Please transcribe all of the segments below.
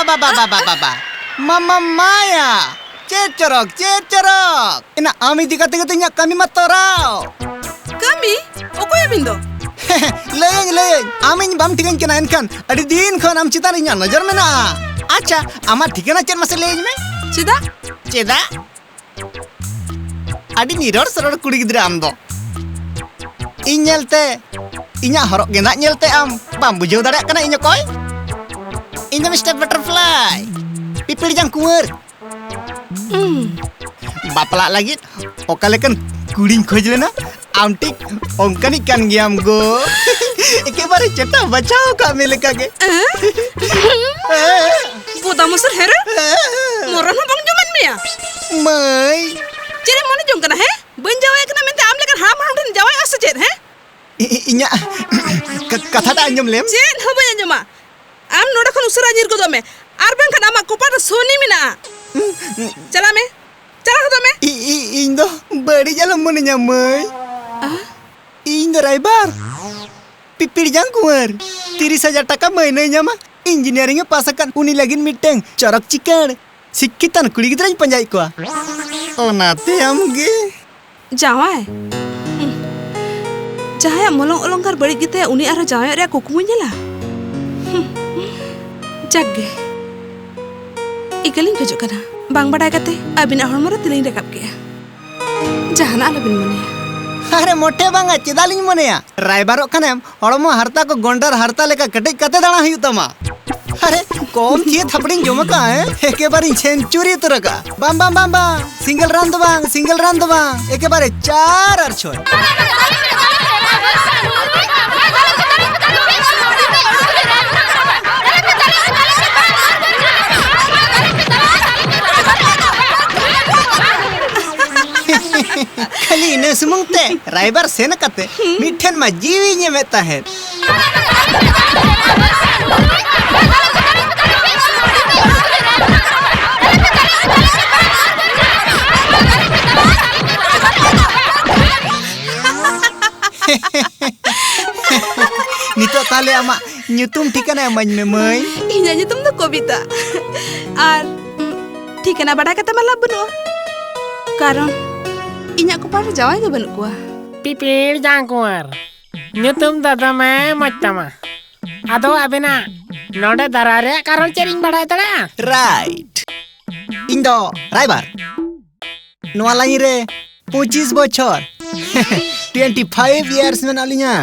बाबा मामा माया चेत चorok ina ami dikata-katanya kami matorau kami okoy abindo leng ami bam tikan kena enkan adi din khon am citan inya najar mena acha ama tikana chen mase leng me ceda adi niror soror kudi gidra am do inyelte inya horok gendak nyelte am bam bujau dadak kana inya koy inya Mr. Butterfly pipil jang kuwer bapla lagi okalekan kuring khoj lena am tik onkanik kan giam go ekebare cheta bachao ka mele kage boda musur hera moron ho bang joman meya mai cere mone jong kana he ban jawai kana mente am lekan ham ham den jawai ase chet he inya katha ta anjom lem chen hoba anjoma am noda khon usura jir go dome ar ban kan ama kopar soni mina chala me chala ko dome ᱤᱧ ᱫᱚ ᱵᱟᱹᱲᱤ ᱡᱟᱞᱚᱢ ᱢᱚᱱᱮᱧᱟ ᱢᱟᱹᱭ ᱤᱧ ᱫᱚ ᱨᱟᱭᱵᱟᱨ ᱯᱤᱯᱤᱲ ᱡᱟᱝ ᱠᱩᱣᱟᱨ 30,000 টাকা ᱢᱟᱹᱭᱱᱟᱹᱧ ᱧᱟᱢᱟ engineering pass akan uni lagin miteng corok cikar sikitan kuli gidrañ panjai ko onate amge jawai jahaya molong olongkar bari gite uni ara jawai re kukmu nyela jagge ikaling kejok kana bang badai kate abina hormora tiling rekap ke jahana alabin mone अरे मोटे बांगा चेदालिंग मनेया रायबारो Kanem हड़मो हरता को गोंडर हरता लेका कटे कते दाना हुई तमा अरे कौन थी थपड़िंग जोमका है एके बारी सेंचुरी तुरका बम बम बम बम सिंगल रन दो बांग एके बारे 4 और छोड़ खाली ने सुमंगते राइबर सेन कते मिठन मा जीवी ने मेता है नितो ताले आमा nyutum ठिकाना मज में मई इnya nyutum तो कविता आर ठिकाना बड़ा कते मला बनो कारण inya ko par jawai ga banuk kuah pipir jangkuar nyutum dada me macama ado abena node darare karon cering badai tara right indo raibar noa lain re 25 bochor 25 years menalinya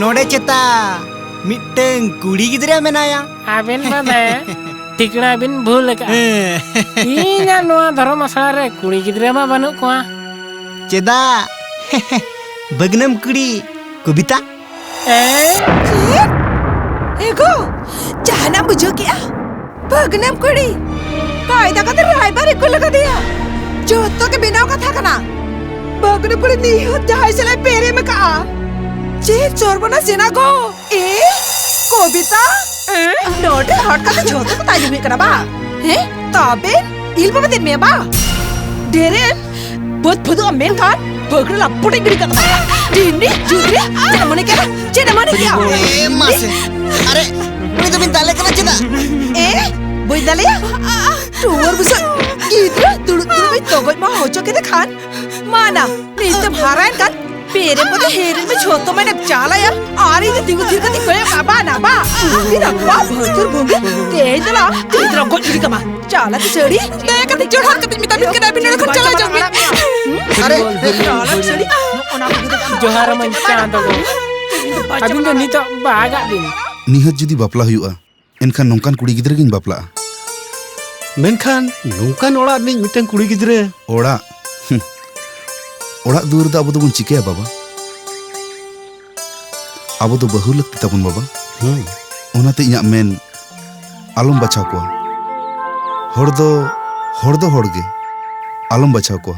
node ceta miteng kudi gidra menaya aben bade tikna bin bhul ka inya noa dharom asare kudi gidra ma banuk kuah चेदा बगनम कुड़ी कविता एगो जहाना बुझो क्या बगनम कुड़ी कायदा का तो राइबर को लगा दिया जो तो के बिना का था कना बगनम कुड़ी नहीं हो जहां से ले पेरे में का जे चोर बना सेना को कविता नोट हट का तो छोटा का ताजु में करा बा हैं तबे इल पे दिन में बा डेरे बहुत बहुत amen kan burger la putih gini kata ini juri cina mana क्या mas अरे ini तो minta lek kena cina boy dale ya tuar besar gitu dulu itu gue mau hocok kita kan mana nih itu harain kan pere pada herin में छोटो मैंने चाला यार आरी के तिगु तिगु तिगु ya apa ना बा tidak apa betul bunga tidak lah tidak kok jadi kemana चाला तो चढ़ी मैं कहती चढ़ा के minta kena bina kan चला जाऊंगी अरे चाला चढ़ी johar mancan to abin do nito baga din निहत जुदी बापला हुआ एनखान नौकान कुड़ी गिद्रे गिन बापला मेनखान नौकान ओड़ा निज मिटन कुड़ी गिद्रे ओड़ा ओड़ा दूर दा अबो दो बुन चिकेया बाबा अबो दो बहु लगती तबन बाबा ओनाते इया मेन आलम बचाव को हर दो हड़गे आलम बचाव को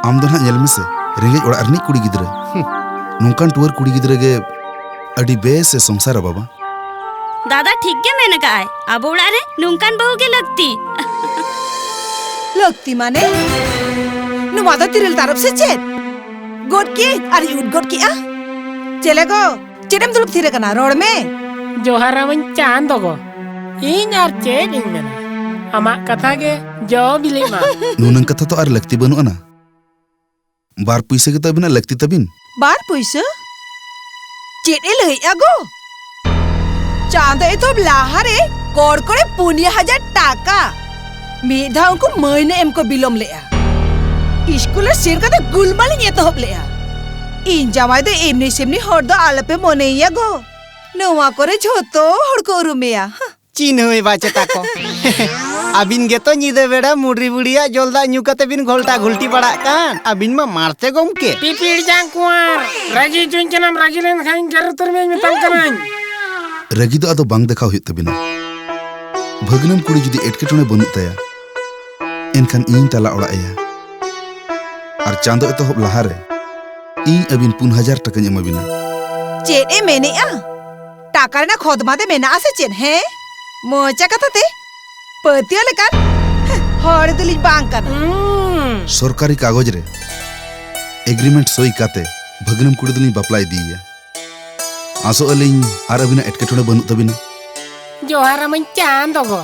आम दो ना नेल में से रेंगे ओड़ा अरनी कुड़ी गिद्रे नौकान टूर कुड़ी गिद्रे के अडी बेस से संसार बाबा दादा ठीक के मैंने कहा है अब उड़ा रे नौकान बहू के लगती माने नुमादा तिरल तरफ से चेत गोट की अरे यूट गोट की चले गो चेडम दुलुप थिरे कना रोड में johar mancan to go इन यार चेक इन मेना अमा कथा के जो बिले मा नूनंग कथा तो आर लगती बनु अना बार पैसे के तबिना लगती तबिन बार पैसा चेट ए लई आगो चांदा ए तो लाहारे कोड़ कोड़े 5,000 टाका मेधा उनको महीने एम को बिलोम लेया स्कूल सेर का तो गुलमाली ये तो हब लेया इन जमाई तो एमनी सेमनी हर दो आलपे मोने या गो नवा करे झोतो हड़को रुमेया चिन्ह हुई बाचेता को अबिन गे तो निदे बेड़ा मुडरी बुढ़िया जलदा न्यू कते बिन घोलटा घुलटी बड़ा कान अबिन मा मारते गोमके पिपीड़ जांग कुआर रागी चुनचनम रागी लेन खाइन जरूर में मिताल करान रगी दो आदो बांग देखा हुई तबिना भगनम कुड़ी जुदी एटकेटोने बनु तया एनखान इन तला ओड़ा एया और चांदो ए तो हब लहारे इन अबिन 5,000 टका एमाबिना चेट ए मेने आ टाका ना खोदमा दे मेना आसे चेन है मोचा कथा ते पतियो लेकान हर दिली बांग करना सरकारी कागज रे एग्रीमेंट सही काते भगनम कुड़ी दली बापलाई दिया आसो अलिंग आर अबिना एटकेटोने बनु तबिना जोहार मन चांदो गो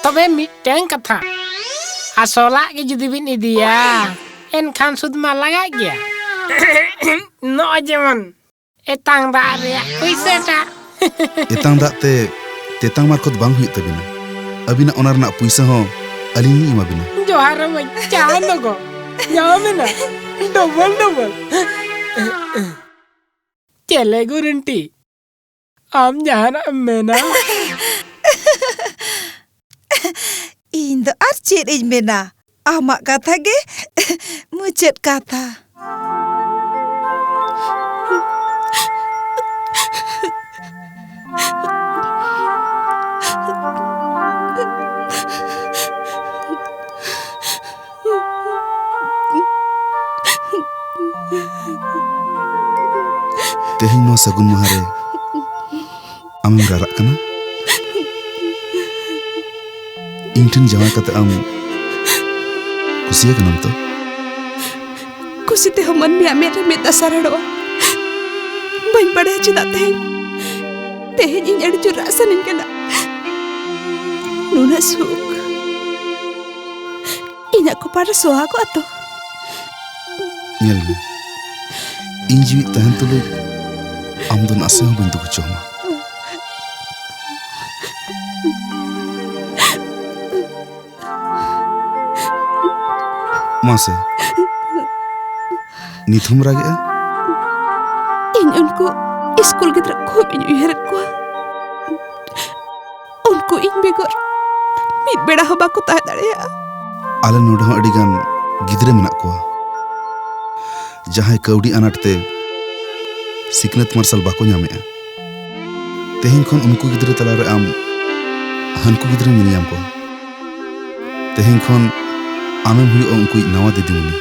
तबे मिटeng कथा आसोला के जुदी बिन इदिया एनखान सुद मा लगा गया नो जेमन एतांग दा रे पैसा टा एतांग दाते तेतांग मारखत बांग हुई तबिना अबिना ओनार ना पैसा हो अलिंग इमाबिना जोहार मन चांदो गो यामेना डबल चले गुरंटी आम जहाना मेना इन दो आर चेट इज मेना आमा कथा गे मुचेट कथा तेहिं नो सगुन महारे आम रारा कना इंटन जमा कते आम कुसिया कनम तो कुसिते हमन में मेरे में दसरड़ो बन पड़े चिदाते ते इन एड जो रासन इनकेला नुना सुख इना को पार सोहा को तो nyel me इन जीवित तहन तुले आम दो नासे हो बिंदु को चोमा मासे निथुम रागे इन उनको स्कूल की तरफ खूब इन्हें को उनको इन बेगर मित बेड़ा हबा को ताहे दड़ेया आले नोड हो अडिगान गिदरे मेना को जहां कौड़ी अनाटते सिकनत मार्शल बाको ᱧᱟᱢᱮᱜᱼᱟ तेहिं खन उनको गिदरे तलारे आम हनको गिदरे मिनियाम को तेहिं खन आमेम हुई उनको नवा दिदिमुनी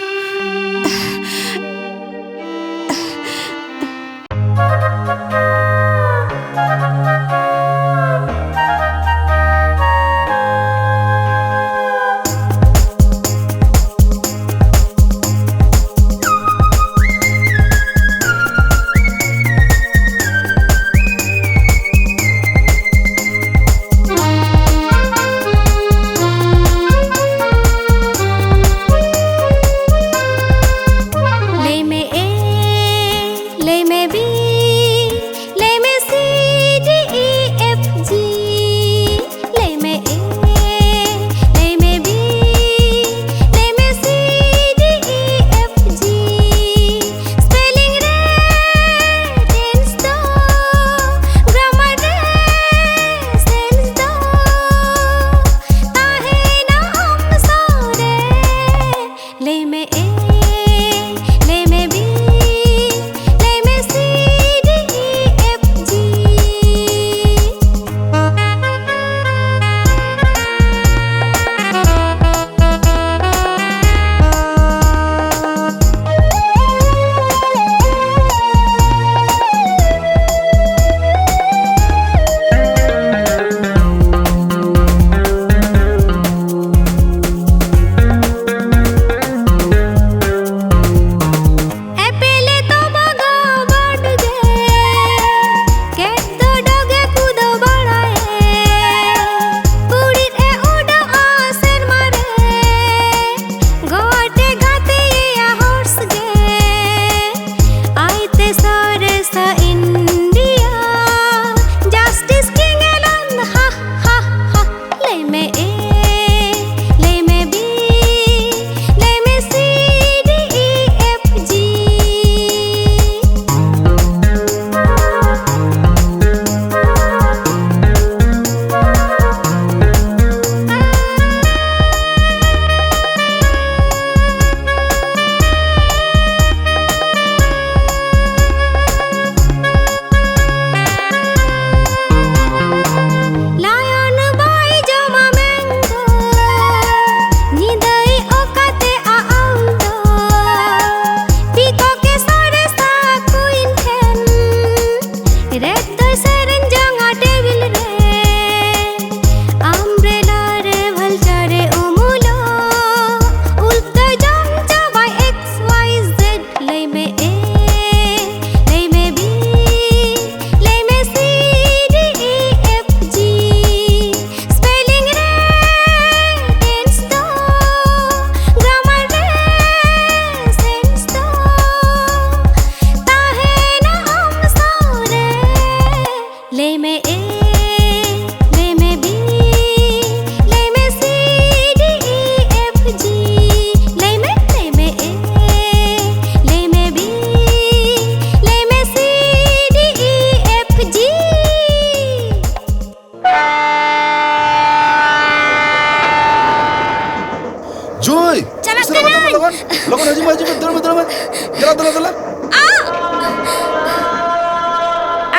दला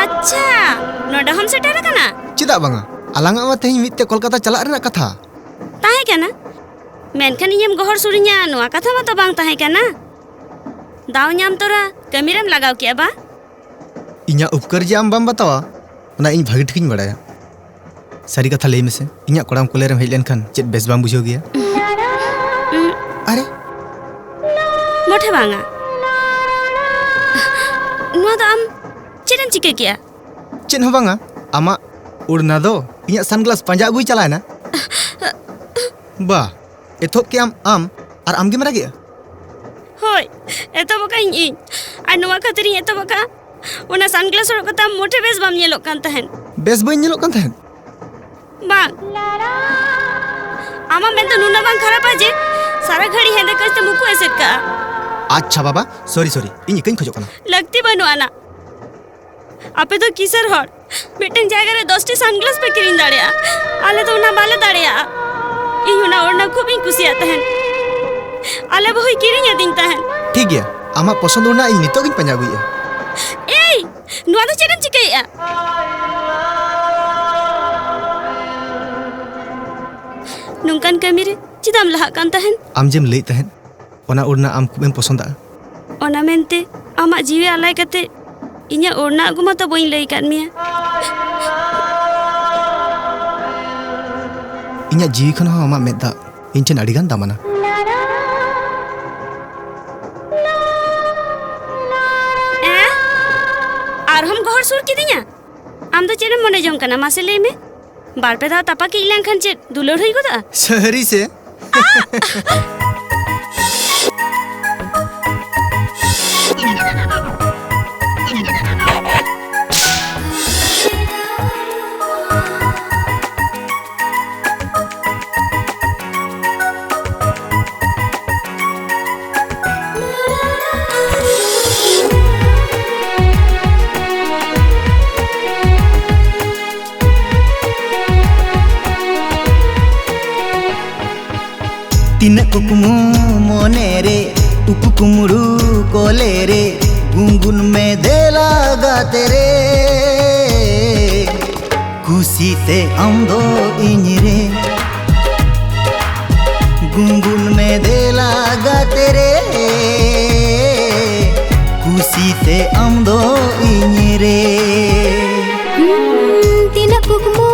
अच्छा नोडा हम सेटर कना चिदा बांगा आलांगा मा तेहिं मित्ते कोलकाता चलाक रेना कथा ताहे कना मेनखान इᱧᱮᱢ गहर सुरिᱧᱟ नोआ कथा मा तो बांग ताहे कना दाव ᱧᱟᱢ तोरा कमीरेम लगाव किया बा इᱧा उपकर जे आम बाम बतावा ओना इᱧ भागी ठिकइᱧ बड़ाया सारी कथा लई मेसे इᱧा कोड़ाम कोलेरम हेज लेनखान चेत बेस बाम बुझाव गया अरे मोठे बांगा नोआ दो आम चेरम चिके किया चेन हो बांगा आमा उड़ना दो इᱧा सनग्लास पंजा अगुई चलायना बा एथोक के आम और आम गे मरा गया होय एतो बका इन आ नोआ खातिर एतो बका ओना सनग्लास और कता मोठे बेस बाम नेलो कान तहन बेस बई नेलो कान तहन बांग आमा में तो नुना बांग खराब आजे सारा घड़ी हेंदे कस्ते मुकु एसेट का अच्छा बाबा सॉरी इन कहीं खोजो कना लगती बनो आना आपे तो किसर हर मिटन जायगा रे 10 टी सनग्लास पे किरिन दाड़िया आले तो ना बाले दाड़िया इहुना ओरना खूब इन कुसिया तहन आले बहु किरिन दिन तहन ठीक गया आमा पसंद ओरना इन नितो गिन पंजा गुइया एई नुआ दो चेरम चिकेया नुंकन कमीरे चिदाम लहा कान तहन आम जेम लई तहन ओना ओरना आम खूबेम पसंदा ओना मेनते आमा जीवे आलाय कते इnya ओरना अगु मा तो बई लई कान मिया इᱧा जीवी खन हो आमा मेदा इन ठेन अडिगान दामाना ए आर हम घर सुर किदिया आम तो चेरे मने जम कना मासे लई में बार पे दा तपा की इलां खन चे दुलर होई गोदा सरी से तीन कुकुमु मोने रे उपकुमुरु कोले रे गुंगुन में देला गाते रे खुशीते आमदो इñ रे गुंगुन में देला गाते रे खुशीते आमदो इñ रे तीन कुकुमु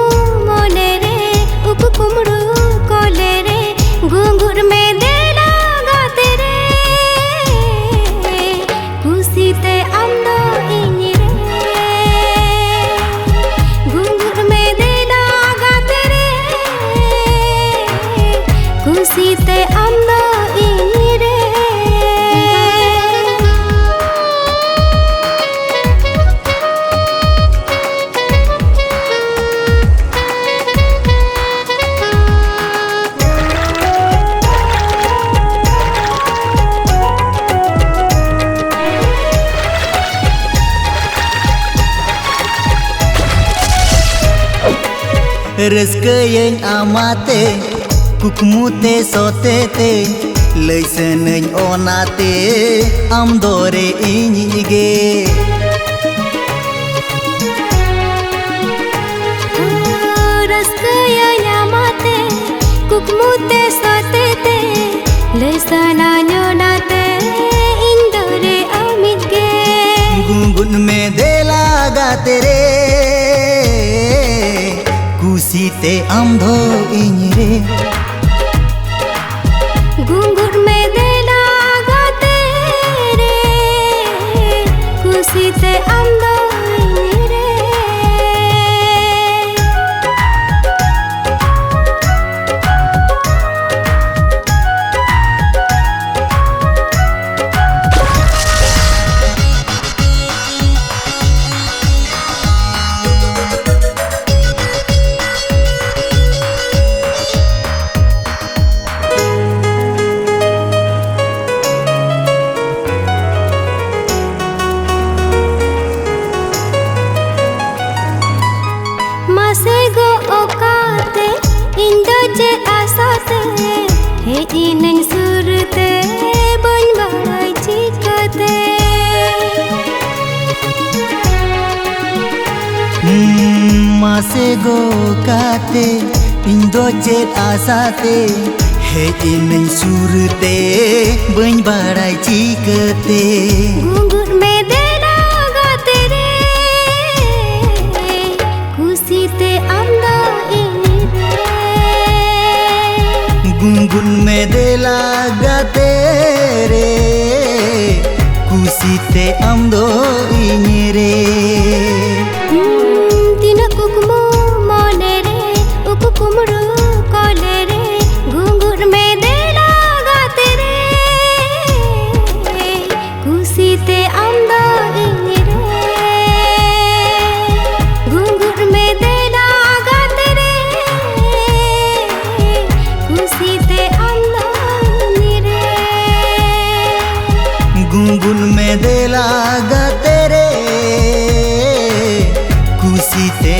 मोने रे उपकुमुरु कोले रे घुंघुर में देला गाते रे खुशीते आमदो इñ रे घुंघुर में देला गाते रे खुशीते आमदो इñ रे रस्कयें आमाते कुकमुते सोतेते लैसनኝ ओनाते आम दोरे इñगे रस्कयें आमाते कुकमुते सोतेते लैसनኝ ओनाते इñ दोरे आमिगे गुंगुन में देला गाते रे खुशीते आमदो इñ रे घुंघुर में देला गाते रे खुशीते आमदो इñ रे मासे गो ओकाते इंदो जे आसाते हे इनन सुरते बन बाड़ाई छी मासे गो काते इंदो चेत आसाते हेज इनई सुरते बन बाड़ाई चिकते घुंघुर में देना गाते रे खुशीते आमदा इनी रे गुनगुन में देला गाते रे खुशीते आमदो इनी रे तीना कुकुमो मोने रे उकु कुमड़ो कोले रे घुंघुर में देना गाते रे खुशीते आमदा इनी रे घुंघुर में देना गाते रे खुशीते आमदा इनी रे गुनगुन में देला गाते रे खुशीते